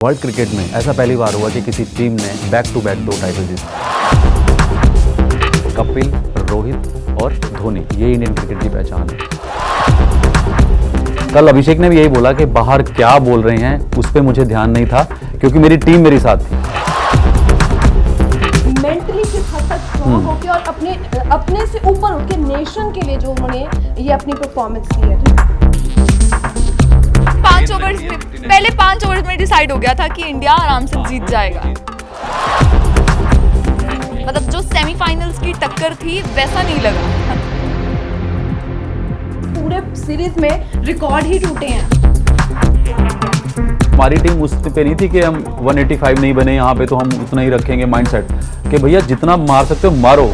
World cricket में ऐसा पहली बार हुआ कि किसी टीम ने बैक टू बैक 2 टाइटल जीते। कपिल, रोहित और धोनी, ये इंडियन क्रिकेट की पहचान है। कल अभिषेक ने भी यही बोला कि बाहर क्या बोल रहे हैं उस पर मुझे ध्यान नहीं था क्योंकि मेरी टीम मेरे साथ थी। मेंटली किस हद तक स्ट्रॉन्ग होके और अपने से ऊपर उठ के नेशन के लिए जो उन्होंने ये अपनी परफॉर्मेंस की है। 5 ओवर्स में, पहले 5 ओवर्स में डिसाइड हो गया था कि इंडिया आराम से जीत जाएगा। मतलब जो सेमीफाइनल्स की टक्कर थी वैसा नहीं लगा। पूरे सीरीज में रिकॉर्ड ही टूटे हैं। हमारी टीम उस पे नहीं थी कि हम 185 नहीं बने यहाँ पे तो हम उतना ही रखेंगे माइंडसेट कि भैया जितना मार सकते हो मारो।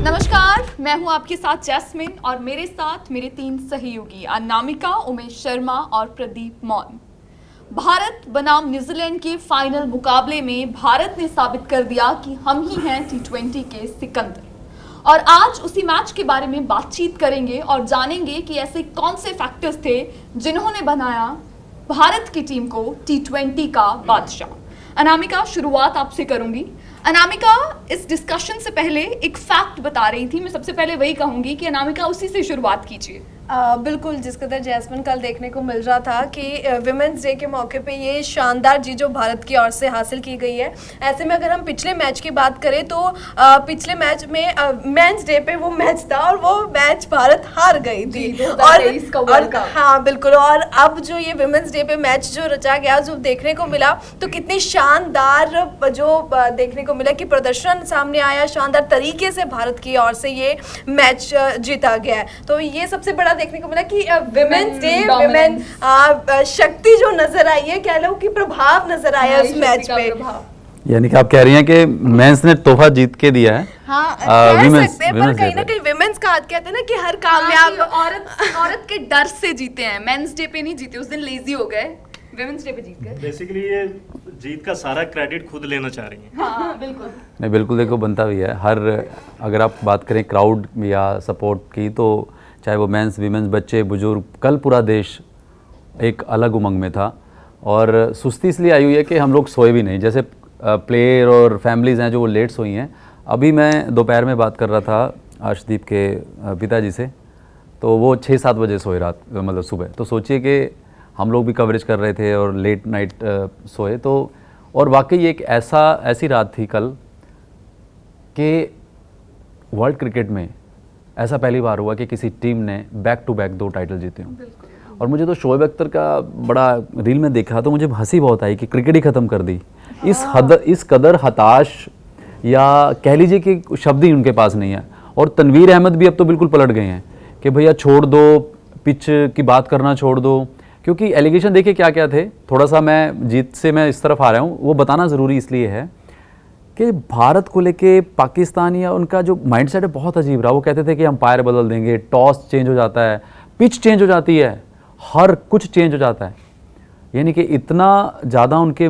नमस्कार, मैं हूं आपके साथ जैस्मिन और मेरे साथ मेरे 3 सहयोगी अनामिका, उमेश शर्मा और प्रदीप मौन। भारत बनाम न्यूजीलैंड के फाइनल मुकाबले में भारत ने साबित कर दिया कि हम ही हैं T20 के सिकंदर। और आज उसी मैच के बारे में बातचीत करेंगे और जानेंगे कि ऐसे कौन से फैक्टर्स थे जिन्होंने बनाया भारत की टीम को T20 का बादशाह। अनामिका, शुरुआत आपसे करूंगी। अनामिका, इस डिस्कशन से पहले एक फैक्ट बता रही थी, मैं सबसे पहले वही कहूंगी कि अनामिका उसी से शुरुआत कीजिए। बिल्कुल, जिस कदर जैस्मिन कल देखने को मिल रहा था कि विमेंस डे के मौके पे ये शानदार जीत जो भारत की ओर से हासिल की गई है। ऐसे में अगर हम पिछले मैच की बात करें तो पिछले मैच में मेंस डे पे वो मैच था और वो मैच भारत हार गई थी। और हाँ बिल्कुल, और अब जो ये विमेंस डे पे मैच जो रचा गया, जो देखने को मिला, तो कितनी शानदार जो देखने को मिला कि प्रदर्शन सामने आया, शानदार तरीके से भारत की ओर से ये मैच जीता गया है। तो ये सबसे बड़ा देखने को मिला कि विमेंस डे, विमेन शक्ति जो नजर आई है, कह लो कि प्रभाव नजर आया उस मैच पे। यानी कि आप कह रही हैं कि मेंस ने तोहफा जीत के दिया है। हाँ, कह सकते हैं, पर कहीं ना कहीं विमेंस का कहते हैं ना कि हर कामयाब औरत के डर से जीते हैं। मेंस डे पे नहीं जीते, उस दिन लेजी हो गए, विमेंस डे पे जीत गए। बेसिकली ये जीत का सारा क्रेडिट खुद लेना चाह रही हैं। हाँ, बिल्कुल। नहीं, बिल्कुल, देखो बनता भी है। हर अगर आप बात करें क्राउड या सपोर्ट की, तो चाहे वो मेंस, वीमेंस, बच्चे, बुजुर्ग, कल पूरा देश एक अलग उमंग में था। और सुस्ती इसलिए आई हुई है कि हम लोग सोए भी नहीं। जैसे प्लेयर और फैमिलीज़ हैं जो वो लेट सोई हैं। अभी मैं दोपहर में बात कर रहा था अर्शदीप के पिताजी से, तो वो 6-7 बजे सोए रात, मतलब सुबह। तो सोचिए कि हम लोग भी कवरेज कर रहे थे और लेट नाइट सोए। तो और वाकई एक ऐसी रात थी कल कि वर्ल्ड क्रिकेट में ऐसा पहली बार हुआ कि किसी टीम ने बैक टू बैक 2 टाइटल जीते हों। और मुझे तो शोएब अख्तर का बड़ा रील में देखा तो मुझे हंसी बहुत आई कि क्रिकेट ही ख़त्म कर दी। इस कदर हताश या कह लीजिए कि शब्द ही उनके पास नहीं है। और तनवीर अहमद भी अब तो बिल्कुल पलट गए हैं कि भैया छोड़ दो, पिच की बात करना छोड़ दो। क्योंकि एलिगेशन देखिए क्या क्या थे। थोड़ा सा मैं जीत से मैं इस तरफ आ रहा हूँ, वो बताना ज़रूरी इसलिए है कि भारत को लेके पाकिस्तान या उनका जो माइंडसेट है बहुत अजीब रहा। वो कहते थे कि अंपायर बदल देंगे, टॉस चेंज हो जाता है, पिच चेंज हो जाती है, हर कुछ चेंज हो जाता है। यानी कि इतना ज़्यादा उनके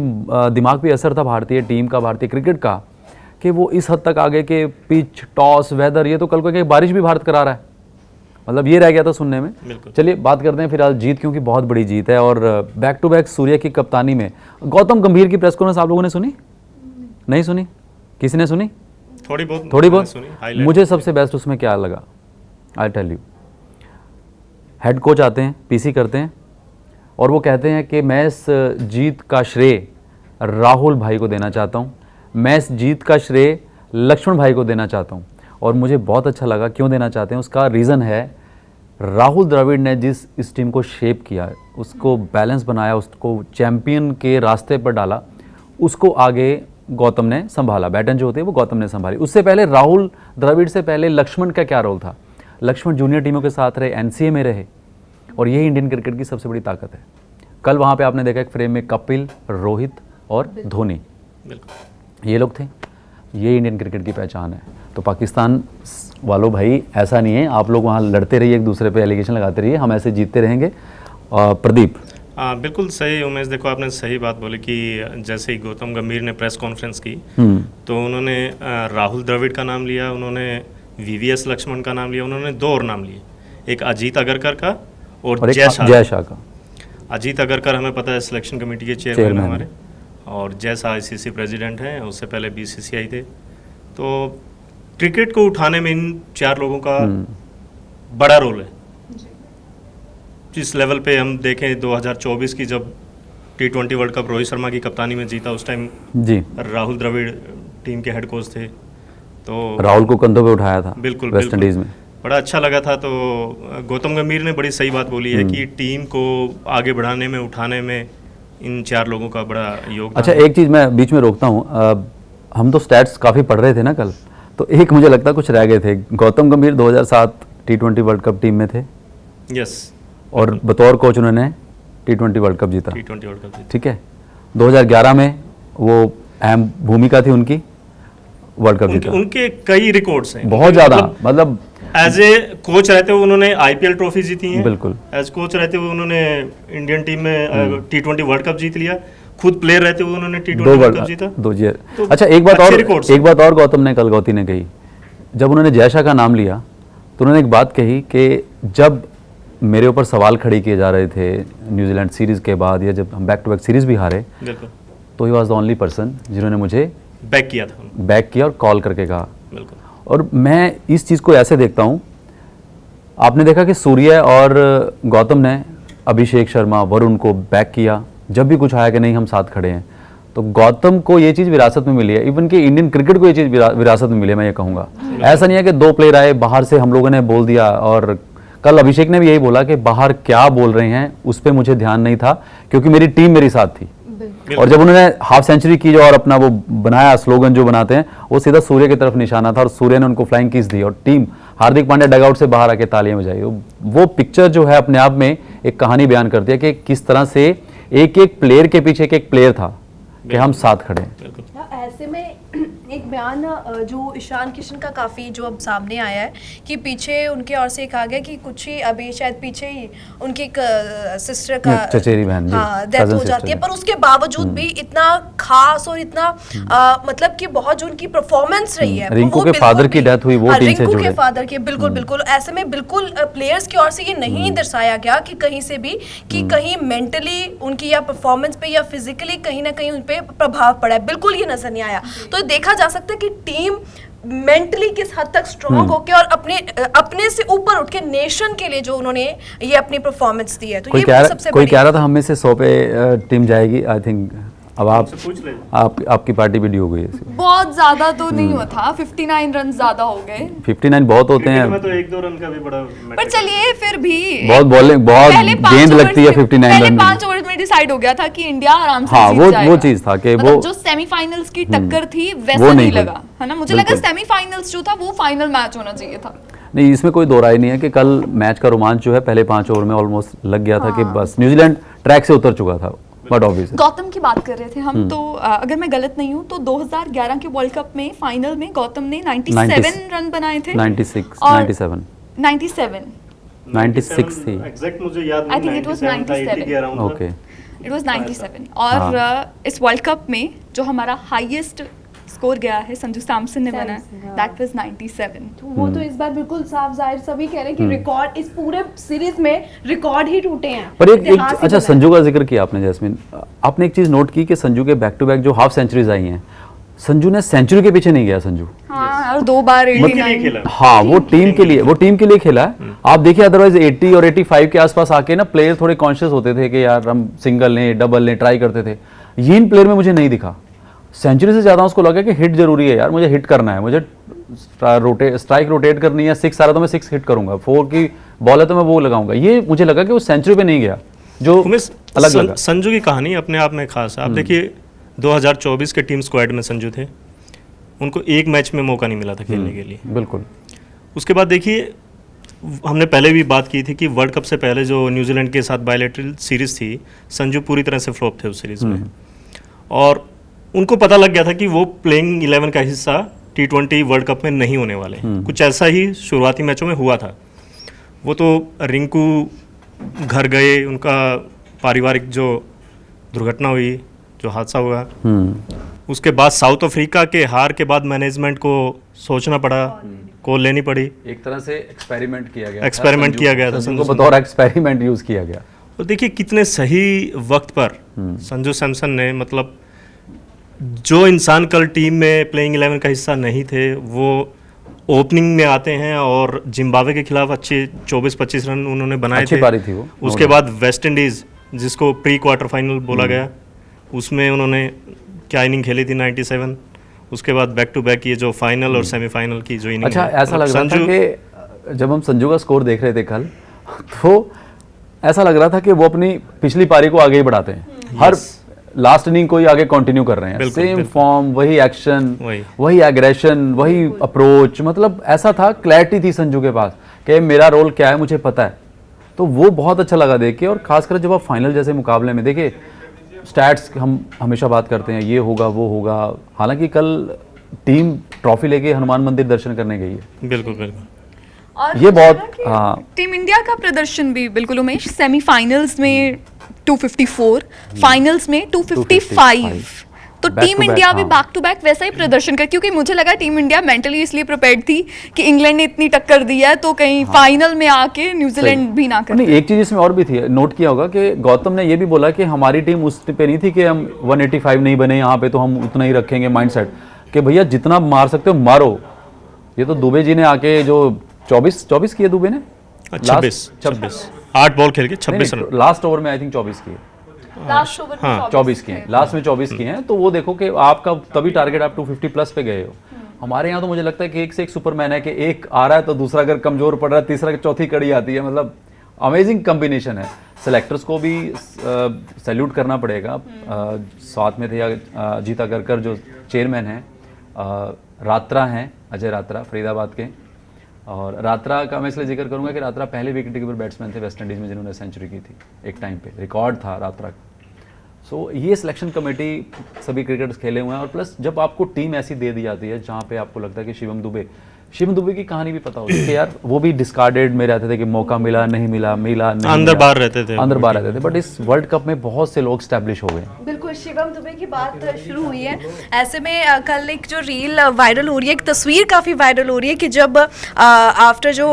दिमाग पे असर था भारतीय टीम का, भारतीय क्रिकेट का, कि वो इस हद तक आ गए कि पिच, टॉस, वेदर, ये तो कल को कि बारिश भी भारत करा रहा है। मतलब ये रह गया था सुनने में। चलिए बात करते हैं फिर आज जीत, क्योंकि बहुत बड़ी जीत है। और बैक टू बैक सूर्या की कप्तानी में गौतम गंभीर की प्रेस कॉन्फ्रेंस आप लोगों ने सुनी? नहीं सुनी? किसी ने सुनी? थोड़ी बहुत। मुझे सबसे बेस्ट उसमें क्या लगा, I tell you. Head coach आते हैं, पीसी करते हैं और वो कहते हैं कि मैं इस जीत का श्रेय राहुल भाई को देना चाहता हूँ, मैं इस जीत का श्रेय लक्ष्मण भाई को देना चाहता हूँ। और मुझे बहुत अच्छा लगा। क्यों देना चाहते हैं? उसका रीज़न है राहुल द्रविड़ ने जिस इस टीम को शेप किया, उसको बैलेंस बनाया, उसको चैम्पियन के रास्ते पर डाला, उसको आगे गौतम ने संभाला। बैटन जो होते हैं वो गौतम ने संभाली। उससे पहले राहुल द्रविड़ से पहले लक्ष्मण का क्या रोल था? लक्ष्मण जूनियर टीमों के साथ रहे, एनसीए में रहे, और यही इंडियन क्रिकेट की सबसे बड़ी ताकत है। कल वहाँ पे आपने देखा एक फ्रेम में कपिल, रोहित और धोनी, ये लोग थे। ये इंडियन क्रिकेट की पहचान है। तो पाकिस्तान वालों भाई, ऐसा नहीं है, आप लोग वहाँ लड़ते रहिए, एक दूसरे पे एलिगेशन लगाते रहिए, हम ऐसे जीतते रहेंगे। प्रदीप? बिल्कुल सही उमेश, देखो आपने सही बात बोली कि जैसे ही गौतम गंभीर ने प्रेस कॉन्फ्रेंस की तो उन्होंने राहुल द्रविड़ का नाम लिया, उन्होंने वीवीएस लक्ष्मण का नाम लिया, उन्होंने 2 और नाम लिए, एक अजीत अगरकर का और जय शाह का। अजीत अगरकर हमें पता है सिलेक्शन कमेटी के चेयरमैन चेयरमैन। हमारे, और जैसा आईसीसी प्रेसिडेंट हैं, उससे पहले बीसीसीआई थे। तो क्रिकेट को उठाने में इन 4 लोगों का बड़ा रोल है। जिस लेवल पे हम देखें 2024 की जब T20 world cup Rohit Sharma की कप्तानी में जीता, उस टाइम जी, राहुल द्रविड़ टीम के हेड कोच थे। तो राहुल को कंधों पे उठाया था बिल्कुल वेस्ट बिल्कुल इंडीज में। बड़ा अच्छा लगा था। तो गौतम गंभीर ने बड़ी सही बात बोली है कि टीम को आगे बढ़ाने में, उठाने में इन 4 लोगों का बड़ा योगदान अच्छा, है। एक चीज़ मैं बीच में रोकता हूँ, हम तो स्टैट्स काफ़ी पढ़ रहे थे ना कल, तो एक मुझे लगता है कुछ रह गए थे। गौतम गंभीर 2007 T20 वर्ल्ड कप टीम में थे यस, और बतौर कोच उन्होंने T20 वर्ल्ड कप जीता, T20 वर्ल्ड कप जीता। ठीक है। 2011 में वो अहम भूमिका थी उनकी, वर्ल्ड कप जीता। उनके कई रिकॉर्ड्स हैं बहुत ज़्यादा, मतलब एज ए कोच रहते हुए उन्होंने आईपीएल ट्रॉफी जीती है। बिल्कुल। एज कोच रहते हुए उन्होंने इंडियन टीम में T20 वर्ल्ड कप जीत लिया। खुद प्लेयर रहते हुए उन्होंने T20 वर्ल्ड कप जीता। तो अच्छा, एक बात अच्छे और, records एक बात और गौतम ने, कल गौती ने कही, जब उन्होंने जयशा का नाम लिया तो उन्होंने एक बात कही कि जब मेरे ऊपर सवाल खड़े किए जा रहे थे न्यूजीलैंड सीरीज़ के बाद, या जब हम बैक टू बैक सीरीज़ भी हारे, बिल्कुल तो he was the only person जिन्होंने मुझे बैक किया था। बैक किया और कॉल करके कहा। बिल्कुल। और मैं इस चीज़ को ऐसे देखता हूँ, आपने देखा कि सूर्य और गौतम ने अभिषेक शर्मा, वरुण को बैक किया जब भी कुछ आया कि नहीं हम साथ खड़े हैं। तो गौतम को ये चीज़ विरासत में मिली है, इवन कि इंडियन क्रिकेट को ये चीज़ विरासत में मिली है, मैं ये कहूँगा। ऐसा नहीं है कि 2 प्लेयर आए बाहर से, हम लोगों ने बोल दिया। और कल अभिषेक ने भी यही बोला कि बाहर क्या बोल रहे हैं उस पर मुझे ध्यान नहीं था, क्योंकि मेरी टीम मेरे साथ थी। और जब उन्होंने हाफ सेंचुरी की जो और अपना वो बनाया स्लोगन जो बनाते हैं, वो सीधा सूर्य की तरफ निशाना था और सूर्य ने उनको फ्लाइंग किस दी और टीम हार्दिक पांड्या डगआउट से बाहर आके तालियां बजाई। वो पिक्चर जो है अपने आप में एक कहानी बयान करती है कि किस तरह से एक एक प्लेयर के पीछे एक प्लेयर था कि हम साथ खड़े हैं। ऐसे में एक बयान जो ईशान किशन का काफ़ी जो अब सामने आया है कि पीछे उनके ओर से एक आ गया कि कुछ ही अभी शायद पीछे ही उनकी एक सिस्टर का, चचेरी बहन, जी, हाँ, डेथ cousin हो जाती है, sister। पर उसके बावजूद भी इतना खास और इतना मतलब कि बहुत जो उनकी परफॉर्मेंस रही है, रिंकू वो के बिल्कुल फादर की भी- डेथ हुई, वो हाँ, टीम से रिंकू जुड़े। के फादर की, बिल्कुल बिल्कुल। ऐसे में बिल्कुल प्लेयर्स की ओर से ये नहीं दर्शाया गया कि कहीं से भी कि कहीं मेंटली उनकी या परफॉर्मेंस पे या फिजिकली कहीं ना कहीं उन पे प्रभाव पड़ा है, बिल्कुल ये नजर नहीं आया। तो देखा जा सकता है कि टीम मेंटली किस हद तक स्ट्रॉन्ग होके और अपने से ऊपर उठ के नेशन के लिए जो उन्होंने ये अपनी परफॉर्मेंस दी है, तो ये सबसे कोई बड़ी कह रहा था हम में से 100 पे टीम जाएगी, आई थिंक अब पूछ ले। आपकी पार्टी भी डी हो गई है। बहुत ज्यादा तो नहीं हुआ था, 59 रन ज्यादा हो गए। 59 बहुत होते क्रिकेट हैं, में तो 1-2 रन का भी बड़ा पर मैटर चलिए फिर भी बहुत बॉलिंग, बहुत पहले 5 गेंद overs लगती है में- 59 पहले रन 5 ओवर्स में डिसाइड हो गया था कि इंडिया आराम से हाँ, जीत वो जाएगा। चीज़ था कि मतलब वो जो सेमीफाइनल्स की टक्कर थी वो वैसा नहीं नहीं हुई। लगा, है ना। मुझे लगा बिल्कुल। सेमीफाइनल्स जो था वो फाइनल मैच होना चाहिए था। नहीं, इसमें कोई दो राय नहीं है कि कल मैच का रोमांच जो है पहले 5 ओवर में ऑलमोस्ट लग गया था कि बस न्यूजीलैंड ट्रैक से उतर चुका था, बट ऑब्वियस गौतम की बात कर रहे थे हम, तो अगर मैं गलत नहीं हूँ तो 2011 के वर्ल्ड कप में फाइनल में गौतम ने 97 रन बनाए थे। 96 और 97 97 96 थी। एग्जैक्ट मुझे याद I think it was 97 के अराउंड ओके, इट वाज 97 और इस वर्ल्ड कप में जो हमारा हाईएस्ट स्कोर गया है संजू सैमसन ने बना, दैट वाज 97। वो तो इस बार बिल्कुल साफ जाहिर सभी कह रहे हैं कि रिकॉर्ड इस पूरे सीरीज में रिकॉर्ड ही टूटे हैं। पर एक इतिहास ही अच्छा, बना है। संजू का जिक्र किया आपने जैस्मिन, आपने एक चीज़ नोट की कि संजू के बैक टू बैक जो हाफ सेंचुरीज आई हैं, संजू ने सेंचुरी के पीछे नहीं गया संजू। हाँ, और 2 बार के लिए 89। खेला। हाँ, वो टीम के लिए खेला है। आप देखिए अदरवाइज 80 और 85 के आसपास आके ना प्लेयर थोड़े कॉन्शियस होते थे कि यार हम सिंगल लें, डबल लें, ट्राई करते थे। ये इन प्लेयर में मुझे नहीं दिखा। सेंचुरी से ज़्यादा उसको लगा कि हिट जरूरी है यार, मुझे हिट करना है, मुझे स्ट्राइक रोटेट करनी है, 6 आ रहा तो मैं 6 हिट करूंगा, 4 की बॉल है तो मैं वो लगाऊंगा। ये मुझे लगा कि वो सेंचुरी पे नहीं गया, जो अलग लगा। संजू की कहानी अपने आप में खास है। आप देखिए 2024 के टीम स्क्वाड में संजू थे, उनको एक मैच में मौका नहीं मिला था खेलने के लिए। बिल्कुल। उसके बाद देखिए, हमने पहले भी बात की थी कि वर्ल्ड कप से पहले जो न्यूजीलैंड के साथ बायलैटरल सीरीज थी, संजू पूरी तरह से फ्लॉप थे उस सीरीज में, और उनको पता लग गया था कि वो प्लेइंग 11 का हिस्सा T20 वर्ल्ड कप में नहीं होने वाले। कुछ ऐसा ही शुरुआती मैचों में हुआ था। वो तो रिंकू घर गए, उनका पारिवारिक जो दुर्घटना हुई, जो हादसा हुआ, उसके बाद साउथ अफ्रीका के हार के बाद मैनेजमेंट को सोचना पड़ा, कॉल लेनी पड़ी। एक तरह से एक्सपेरिमेंट किया गया था एक्सपेरिमेंट किया गया था संजू को, बतौर एक्सपेरिमेंट यूज किया गया। और देखिए कितने सही वक्त पर संजू सैमसन ने, मतलब जो इंसान कल टीम में प्लेइंग 11 का हिस्सा नहीं थे, वो ओपनिंग में आते हैं और जिम्बाब्वे के खिलाफ अच्छे 24-25 रन उन्होंने बनाए अच्छी थे। पारी थी वो। उसके बाद वेस्ट इंडीज़, जिसको प्री क्वार्टर फाइनल बोला गया, उसमें उन्होंने क्या इनिंग खेली थी 97। उसके बाद बैक टू बैक ये जो फाइनल और सेमीफाइनल की जो इनिंग अच्छा, ऐसा लग रहा था कि जब हम संजू का स्कोर देख रहे थे कल, तो ऐसा लग रहा था कि वो अपनी पिछली पारी को आगे ही बढ़ाते हैं। हर लास्ट इनिंग को ही आगे कंटिन्यू कर रहे हैं, सेम फॉर्म, वही एक्शन, वही एग्रेशन, वही अप्रोच। मतलब ऐसा था, क्लैरिटी थी संजू के पास कि मेरा रोल क्या है मुझे पता है। तो वो बहुत अच्छा लगा देख के। और खासकर जब आप फाइनल जैसे मुकाबले में देखिए, स्टैट्स हम हमेशा बात करते हैं, ये होगा वो होगा, हालांकि कल टीम ट्रॉफी लेके हनुमान मंदिर दर्शन करने गई है। बिल्कुल बिल्कुल। और ये बहुत टीम इंडिया का प्रदर्शन भी बिल्कुल उमेश, सेमीफाइनल्स में 254, फाइनल्स में 255। तो Back team to back, India भी हाँ। बैक टू बैक वैसा ही प्रदर्शन कर, क्योंकि मुझे लगा टीम इंडिया मेंटली इसलिए प्रिपेयर्ड थी कि इंग्लैंड ने इतनी टक्कर दी है तो कहीं फाइनल में आके न्यूजीलैंड भी ना कर। नहीं, एक चीज इसमें और भी थी, नोट किया होगा कि गौतम ने ये भी बोला कि हमारी टीम उस पे नहीं थी कि हम 185 नहीं बने यहाँ पे तो हम उतना ही रखेंगे माइंडसेट, कि भैया जितना मार सकते हो मारो। ये तो दुबे जी ने आके जो 24 किए दुबे ने, 26 8 बॉल खेल के 26 रन। लास्ट ओवर में आई थिंक 24 किए, लास्ट ओवर में 24 किए, लास्ट में 24 किए हैं। तो वो देखो कि आपका तभी टारगेट आप 250 प्लस पे गए हो। हमारे यहाँ तो मुझे लगता है कि एक से एक सुपरमैन है, कि एक आ रहा है तो दूसरा अगर कमजोर पड़ रहा है, तीसरा चौथी कड़ी आती है। मतलब अमेजिंग कॉम्बिनेशन है। सेलेक्टर्स को भी सैल्यूट करना पड़ेगा। साथ में थे अजीता गरकर जो चेयरमैन हैं, रात्रा हैं, अजय रात्रा फरीदाबाद के। और रात्रा का मैं इसलिए जिक्र करूंगा कि रात्रा पहले विकेट कीपर बैट्समैन थे वेस्ट इंडीज़ में जिन्होंने सेंचुरी की थी एक टाइम पे, रिकॉर्ड था रात्रा का। सो ये सिलेक्शन कमेटी सभी क्रिकेटर्स खेले हुए हैं। और प्लस जब आपको टीम ऐसी दे दी जाती है जहाँ पे आपको लगता है कि शिवम दुबे की कहानी भी पता होती है कि यार वो भी डिस्कार्डेड में रहते थे कि मौका मिला नहीं मिला, नहीं अंदर बाहर रहते थे। बट इस वर्ल्ड कप में बहुत से लोग स्टैब्लिश हो गए। बिल्कुल, शिवम दुबे की बात शुरू हुई है। ऐसे में कल एक जो रील वायरल हो रही है, एक तस्वीर काफ़ी वायरल हो रही है कि जब आफ्टर जो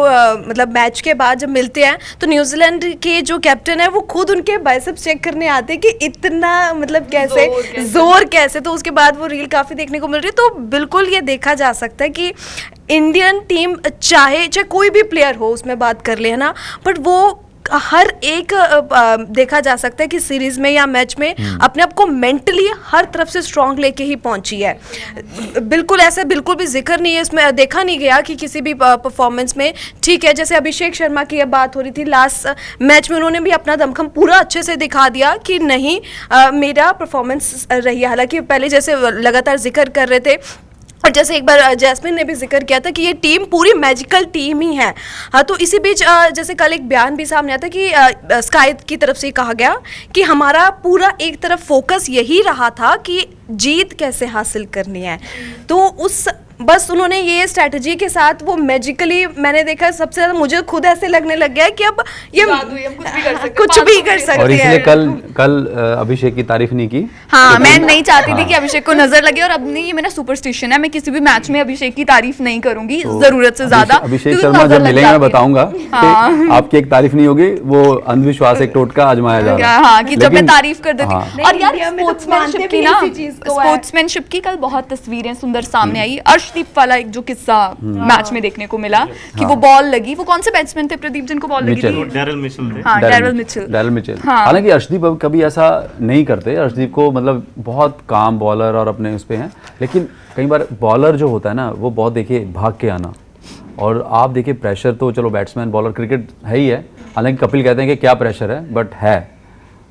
मतलब मैच के बाद जब मिलते हैं तो न्यूजीलैंड के जो कैप्टन है वो खुद उनके बाइसेप्स चेक करने आते हैं कि इतना मतलब कैसे जोर कैसे। तो उसके बाद वो रील काफ़ी देखने को मिल रही है। तो बिल्कुल ये देखा जा सकता है कि इंडियन टीम चाहे कोई भी प्लेयर हो, उसमें बात कर ले, है ना, बट वो हर एक देखा जा सकता है कि सीरीज में या मैच में अपने आप को मेंटली हर तरफ से स्ट्रांग लेके ही पहुंची है। बिल्कुल ऐसा बिल्कुल भी जिक्र नहीं है इसमें, देखा नहीं गया कि किसी भी परफॉर्मेंस में, ठीक है, जैसे अभिषेक शर्मा की बात हो रही थी लास्ट मैच में, उन्होंने भी अपना दमखम पूरा अच्छे से दिखा दिया कि नहीं मेरा परफॉर्मेंस रही है। हालांकि पहले जैसे लगातार जिक्र कर रहे थे, और जैसे एक बार जैस्मिन ने भी जिक्र किया था कि ये टीम पूरी मैजिकल टीम ही है। हाँ, तो इसी बीच जैसे कल एक बयान भी सामने आता कि स्काई की तरफ से कहा गया कि हमारा पूरा एक तरफ फोकस यही रहा था कि जीत कैसे हासिल करनी है। तो उस बस उन्होंने ये स्ट्रैटेजी के साथ वो मैजिकली, मैंने देखा सबसे ज़्यादा मुझे खुद ऐसे लगने लग गया है कि अब ये कुछ भी कर सकते हैं। और इसलिए कल अभिषेक की तारीफ नहीं की। हाँ, मैं नहीं चाहती थी कि अभिषेक को नजर लगे, और अब नहीं, ये मेरा सुपरस्टिशन है, मैं किसी भी मैच में अभिषेक की तारीफ नहीं करूंगी जरूरत से ज्यादा। अभिषेक शर्मा जब मिलेंगे मैं बताऊंगा कि आपकी एक तारीफ नहीं होगी, वो अंधविश्वास एक टोटका आजमाया जा रहा है। हाँ, कि जब मैं तारीफ कर देती। और यार इंडिया में तो स्पोर्ट्समैनशिप मानते की भी ना, इसी चीज को है। स्पोर्ट्समैनशिप की कल बहुत तस्वीरें सुंदर सामने आई। अर्शदीप वाला एक जो किस्सा मैच में देखने को मिला कि वो बॉल लगी, वो कौन से बैट्समैन थे प्रदीप जिनको बॉल लगी थी? डैरल मिचेल थे। हाँ, डैरल मिचेल। हाँ। हालांकि अर्शदीप कभी ऐसा नहीं करते। अर्शदीप को मतलब बहुत काम बॉलर और अपने उस पे हैं, लेकिन कई बार बॉलर जो होता है ना वो बहुत देखिए भाग के आना। और आप देखिए प्रेशर तो चलो बैट्समैन बॉलर क्रिकेट है ही है, हालांकि कपिल कहते हैं कि क्या प्रेशर है, बट है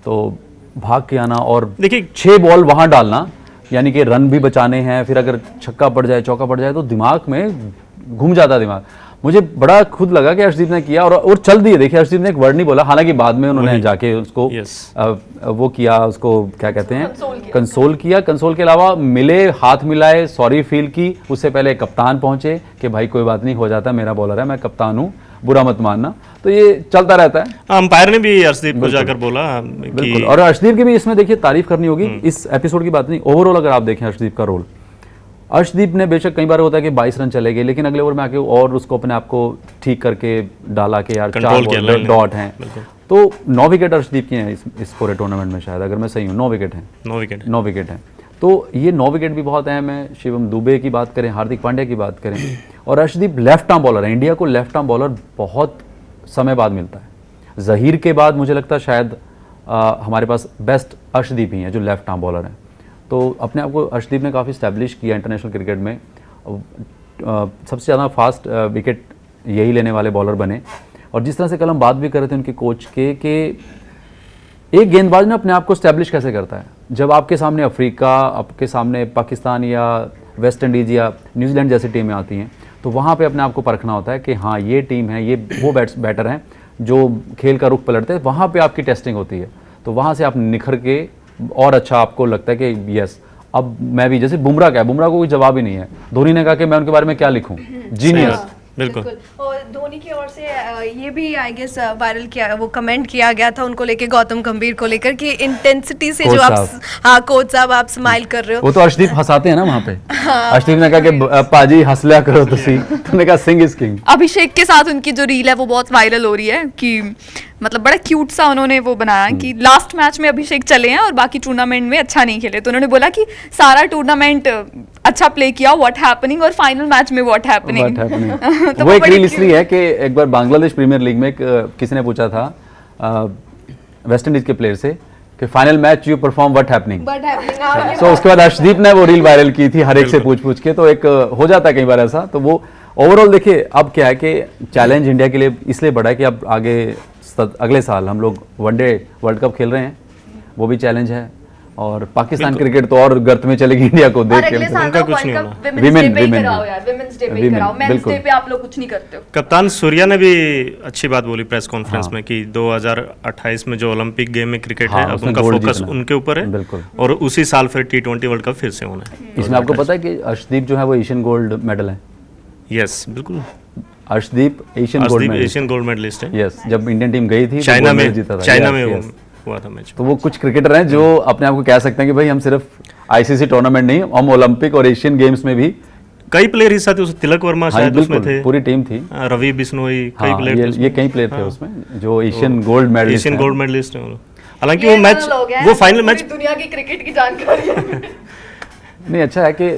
तो भाग के आना। और देखिए 6 बॉल वहाँ डालना, यानी कि रन भी बचाने हैं, फिर अगर छक्का पड़ जाए चौका पड़ जाए तो दिमाग में घूम जाता दिमाग। मुझे बड़ा खुद लगा कि अर्शदीप ने किया और चल दिए। देखिए अर्शदीप ने एक वर्ड नहीं बोला, हालांकि बाद में उन्होंने जाके उसको वो किया, उसको क्या कहते हैं, कंसोल किया। कंसोल के अलावा मिले, हाथ मिलाए, सॉरी फील की। उससे पहले कप्तान पहुंचे कि भाई कोई बात नहीं, हो जाता है, मेरा बॉलर है, मैं कप्तान हूँ, बुरा मत मानना। तो ये चलता रहता है। अंपायर ने भी अर्शदीप को जाकर बोला बिल्कुल। और अर्शदीप की भी इसमें देखिए तारीफ करनी होगी। इस एपिसोड की बात नहीं, ओवरऑल अगर आप देखें अर्शदीप का रोल, अर्शदीप ने बेशक कई बार होता है कि 22 रन चले गए, लेकिन अगले ओवर में आके और उसको अपने आप को ठीक करके डाला कि यार 4 डॉट हैं। तो 9 विकेट अर्शदीप के हैं इस पूरे टूर्नामेंट में, शायद अगर मैं सही हूँ 9 विकेट हैं। 9 विकेट हैं, तो ये 9 विकेट भी बहुत अहम है। शिवम दुबे की बात करें, हार्दिक पांड्या की बात करें, और अर्शदीप लेफ्ट आर्म बॉलर है। इंडिया को लेफ्ट आर्म बॉलर बहुत समय बाद मिलता है। जहीर के बाद मुझे लगता है शायद हमारे पास बेस्ट अर्शदीप ही हैं जो लेफ्ट आर्म बॉलर हैं। तो अपने आप को अर्शदीप ने काफ़ी स्टैब्लिश किया इंटरनेशनल क्रिकेट में। सबसे ज़्यादा फास्ट विकेट यही लेने वाले बॉलर बने। और जिस तरह से कल हम बात भी कर रहे थे उनके कोच के कि एक गेंदबाज ने अपने आप को स्टैब्लिश कैसे करता है। जब आपके सामने अफ्रीका, आपके सामने पाकिस्तान या वेस्ट इंडीज़ या न्यूजीलैंड जैसी टीमें आती हैं, तो वहाँ पे अपने आप को परखना होता है कि हाँ ये टीम है, ये वो बैटर हैं जो खेल का रुख पलटते हैं। वहाँ पे आपकी टेस्टिंग होती है, तो वहाँ से आप निखर के और अच्छा आपको लगता है कि यस अब मैं भी, जैसे बुमराह को कोई जवाब ही नहीं है। धोनी ने कहा कि मैं उनके बारे में क्या लिखूं, जीनियस। बिल्कुल। और धोनी की ओर से ये भी आई गेस वायरल किया, वो कमेंट किया गया था उनको लेके, गौतम गंभीर को लेकर कि इंटेंसिटी से जो आप, हाँ कोच साहब आप स्माइल कर रहे हो। वो तो अर्शदीप हंसाते हैं ना वहाँ पे। अर्शदीप ने कहा कि पाजी हंस लिया करो तुसी, तुमने कहा सिंग इज किंग। अभिषेक के साथ उनकी जो रील है वो बहुत वायरल हो रही है कि मतलब बड़ा क्यूट सा उन्होंने वो बनाया कि लास्ट मैच में अभिषेक चले हैं और बाकी टूर्नामेंट में अच्छा नहीं खेले, तो उन्होंने बोला कि सारा टूर्नामेंट अच्छा प्ले किया, व्हाट हैपनिंग, और फाइनल मैच में व्हाट हैपनिंग। तो वो एक रील इसलिए है कि एक बार बांग्लादेश प्रीमियर लीग में किसी ने पूछा था वेस्ट इंडीज के प्लेयर से कि final match you perform what happening. So उसके बाद अर्शदीप ने वो रील वायरल की थी हर एक से पूछ के, तो एक हो जाता है कई बार ऐसा। तो वो ओवरऑल देखिए अब क्या है कि चैलेंज इंडिया के लिए इसलिए बड़ा है कि अब आगे अगले साल हम लोग वनडे वर्ल्ड कप खेल रहे हैं, वो भी चैलेंज है। और पाकिस्तान क्रिकेट तो और गर्त में चलेगी इंडिया को देख के। उनका कुछ नहीं होना। आप लोग कुछ नहीं करते हो। कप्तान सूर्या ने भी अच्छी बात बोली प्रेस कॉन्फ्रेंस में कि 2028 में जो ओलंपिक गेम में क्रिकेट है, अब उनका फोकस उनके ऊपर है। बिल्कुल। और उसी साल फिर T20 वर्ल्ड कप फिर से होना है। इसमें आपको पता है कि अर्शदीप जो है वो एशियन गोल्ड मेडल है। यस बिल्कुल, अर्शदीप एशियन गोल्ड मेडलिस्ट है। यस, जब इंडियन टीम गई थी चाइना में जीता था, चाइना में हुआ था मैच। तो वो कुछ क्रिकेटर हैं जो अपने आप को कह सकते हैं कि भाई हम सिर्फ आईसीसी टूर्नामेंट नहीं, हम ओलंपिक और एशियन गेम्स में भी कई प्लेयर हिस्सा थे। तिलक वर्मा शायद उसमें थे, पूरी टीम थी, रवि बिश्नोई, कई प्लेयर ये कई प्लेयर थे उसमें जो एशियन गोल्ड मेडलिस्ट हैं। हालांकि वो मैच, वो फाइनल मैच दुनिया की क्रिकेट की जानकारी है। नहीं, अच्छा है कि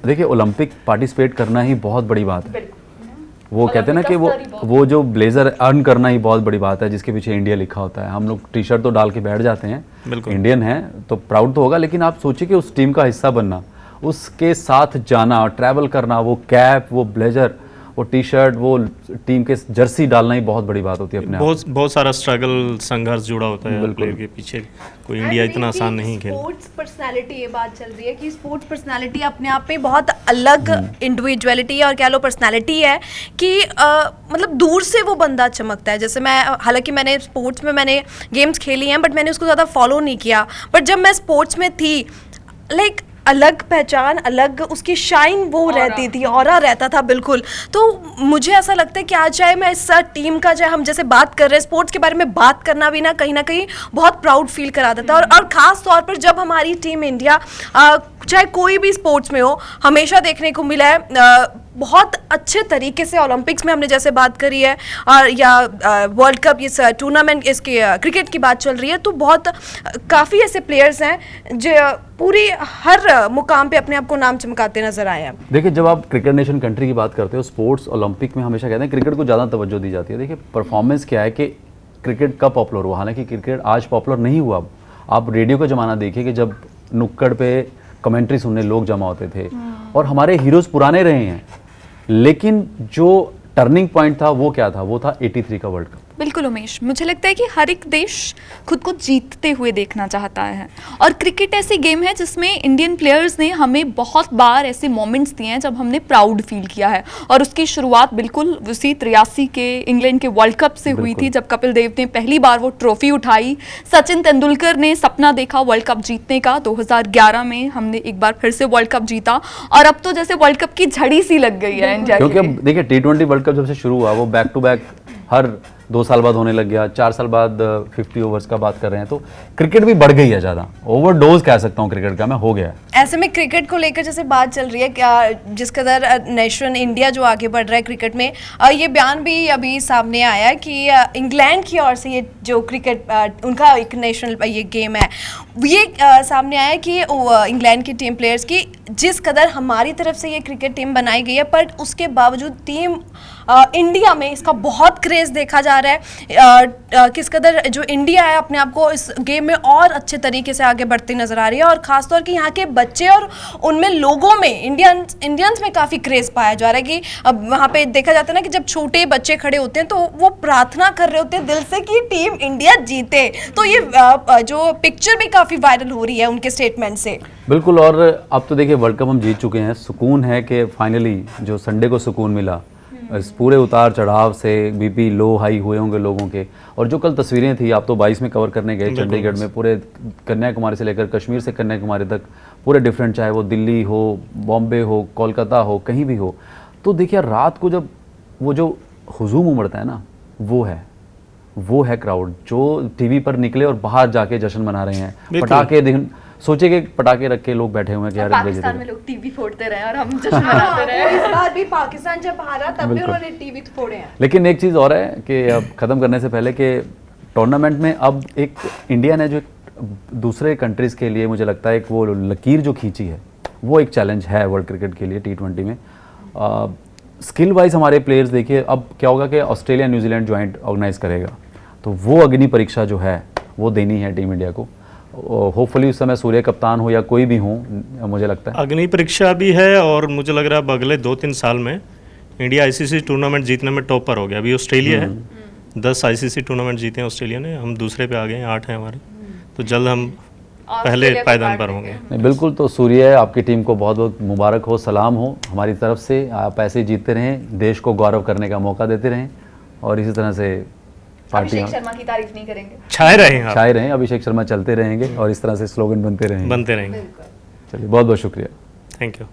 देखिए ओलंपिक पार्टिसिपेट करना ही बहुत बड़ी बात है। वो कहते हैं ना कि वो जो ब्लेजर अर्न करना ही बहुत बड़ी बात है, जिसके पीछे इंडिया लिखा होता है। हम लोग टी शर्ट तो डाल के बैठ जाते हैं, इंडियन है तो प्राउड तो होगा, लेकिन आप सोचिए कि उस टीम का हिस्सा बनना, उसके साथ जाना, ट्रैवल करना, वो कैप, वो ब्लेजर, वो टी शर्ट, वो टीम के जर्सी डालना ही बहुत बड़ी बात होती है अपने आप। बहुत सारा स्ट्रगल, संघर्ष जुड़ा होता है प्लेयर के पीछे। कोई इंडिया इतना आसान नहीं खेल। स्पोर्ट्स पर्सनालिटी, ये बात चल रही है कि स्पोर्ट्स पर्सनालिटी अपने आप में बहुत अलग इंडिविजुअलिटी और कह लो पर्सनालिटी है कि मतलब दूर से वो बंदा चमकता है। जैसे मैं, हालांकि मैंने स्पोर्ट्स में मैंने गेम्स खेली हैं बट मैंने उसको ज़्यादा फॉलो नहीं किया, बट जब मैं स्पोर्ट्स में थी लाइक अलग पहचान, अलग उसकी शाइन वो रहती थी, ऑरा रहता था बिल्कुल। तो मुझे ऐसा लगता है कि आज चाहे मैं इस टीम का, चाहे हम जैसे बात कर रहे हैं स्पोर्ट्स के बारे में, बात करना भी ना कहीं बहुत प्राउड फील करा देता है। और ख़ास तौर पर जब हमारी टीम इंडिया चाहे कोई भी स्पोर्ट्स में हो, हमेशा देखने को मिला है बहुत अच्छे तरीके से ओलंपिक्स में हमने जैसे बात करी है, और या वर्ल्ड कप, इस टूर्नामेंट, इसके क्रिकेट की बात चल रही है, तो बहुत काफ़ी ऐसे प्लेयर्स हैं जो पूरी हर मुकाम पे अपने आप को नाम चमकाते नजर आए हैं। देखिए, जब आप क्रिकेट नेशन कंट्री की बात करते हो, स्पोर्ट्स ओलंपिक में हमेशा कहते हैं क्रिकेट को ज़्यादा तवज्जो दी जाती है। देखिए परफॉर्मेंस क्या है कि क्रिकेट कब पॉपुलर हुआ, हालांकि क्रिकेट आज पॉपुलर नहीं हुआ। आप रेडियो का ज़माना देखिए कि जब नुक्कड़ पे कमेंट्री सुनने लोग जमा होते थे, और हमारे हीरोज़ पुराने रहे हैं, लेकिन जो टर्निंग पॉइंट था वो क्या था? वो था 83 का वर्ल्ड कप। बिल्कुल उमेश, मुझे लगता है कि हर एक देश खुद को जीतते हुए देखना चाहता है, और क्रिकेट ऐसी गेम है जिसमें इंडियन प्लेयर्स ने हमें बहुत बार ऐसे मोमेंट्स दिए हैं जब हमने प्राउड फील किया है। और उसकी शुरुआत बिल्कुल उसी 83 के इंग्लैंड के वर्ल्ड कप से हुई थी, जब कपिल देव ने पहली बार वो ट्रॉफी उठाई। सचिन तेंदुलकर ने सपना देखा वर्ल्ड कप जीतने का, 2011 में हमने एक बार फिर से वर्ल्ड कप जीता, और अब तो जैसे वर्ल्ड कप की झड़ी सी लग गई है इंडिया की। क्योंकि अब देखिए T20 वर्ल्ड कप जब से शुरू हुआ, वो बैक टू बैक हर 2 साल बाद होने लग गया, 4 साल बाद 50 ओवर्स का बात कर रहे हैं, तो क्रिकेट भी बढ़ गई है ज़्यादा। ओवरडोज कह सकता हूँ क्रिकेट का मैं, हो गया है। ऐसे में क्रिकेट को लेकर जैसे बात चल रही है क्या, जिस कदर नेशन इंडिया जो आगे बढ़ रहा है क्रिकेट में, ये बयान भी अभी सामने आया है कि इंग्लैंड की ओर से ये जो क्रिकेट उनका एक नेशनल ये गेम है, ये सामने आया है कि इंग्लैंड की टीम प्लेयर्स की जिस कदर हमारी तरफ से ये क्रिकेट टीम बनाई गई है, पर उसके बावजूद टीम इंडिया में इसका बहुत क्रेज़ देखा जा रहा है। किस कदर जो इंडिया है अपने आप को इस गेम में और अच्छे तरीके से आगे बढ़ती नज़र आ रही है, और ख़ासतौर कि यहाँ के बच्चे और उनमें लोगों में इंडियंस में काफ़ी क्रेज़ पाया जा रहा है कि अब वहाँ पे देखा जाता है ना कि जब छोटे बच्चे खड़े होते हैं तो वो प्रार्थना कर रहे होते हैं दिल से कि टीम इंडिया जीते। तो ये जो पिक्चर भी काफ़ी वायरल हो रही है उनके स्टेटमेंट से। बिल्कुल, और अब तो देखिए वर्ल्ड कप हम जीत चुके हैं, सुकून है कि फाइनली जो संडे को सुकून मिला इस पूरे उतार चढ़ाव से, बीपी लो हाई हुए होंगे लोगों के, और जो कल तस्वीरें थी, आप तो 22 में कवर करने गए चंडीगढ़ में, पूरे कन्याकुमारी से लेकर कश्मीर से कन्याकुमारी तक पूरे डिफरेंट, चाहे वो दिल्ली हो, बॉम्बे हो, कोलकाता हो, कहीं भी हो, तो देखिए रात को जब वो जो हुजूम उमड़ता है ना, वो है क्राउड जो टीवी पर निकले और बाहर जाके जश्न मना रहे हैं, पटाखे सोचे कि पटाखे रख के लोग बैठे हुए हैं कि यार पाकिस्तान में लोग टीवी फोड़ते रहे और हम जश्न मनाते रहे। इस बार भी पाकिस्तान जब हारा तब भी उन्होंने टीवी फोड़े हैं। लेकिन एक चीज़ और है कि अब ख़त्म करने से पहले कि टूर्नामेंट में अब एक इंडिया ने जो दूसरे कंट्रीज़ के लिए मुझे लगता है एक वो लकीर जो खींची है, वो एक चैलेंज है वर्ल्ड क्रिकेट के लिए T20 में। स्किल वाइज हमारे प्लेयर्स देखिए, अब क्या होगा कि ऑस्ट्रेलिया न्यूजीलैंड ज्वाइंट ऑर्गेनाइज करेगा, तो वो अग्नि परीक्षा जो है वो देनी है टीम इंडिया को। होपफुली उस समय सूर्य कप्तान हो या कोई भी हो, मुझे लगता है अग्नि परीक्षा भी है, और मुझे लग रहा है अब अगले 2-3 साल में इंडिया आईसीसी टूर्नामेंट जीतने में टॉप पर हो गया। अभी ऑस्ट्रेलिया है, 10 आईसीसी टूर्नामेंट जीते हैं ऑस्ट्रेलिया ने, हम दूसरे पे आ गए हैं, 8 हैं हमारे, तो जल्द हम पहले पायदान पर होंगे। नहीं, बिल्कुल, तो सूर्य आपकी टीम को बहुत बहुत मुबारक हो, सलाम हो हमारी तरफ से, आप ऐसे ही जीतते रहें, देश को गौरव करने का मौका देते रहें, और इसी तरह से अभिषेक शर्मा की तारीफ नहीं करेंगे, छाए रहें, अभिषेक शर्मा चलते रहेंगे और इस तरह से स्लोगन बनते रहेंगे। चलिए, बहुत बहुत शुक्रिया, थैंक यू।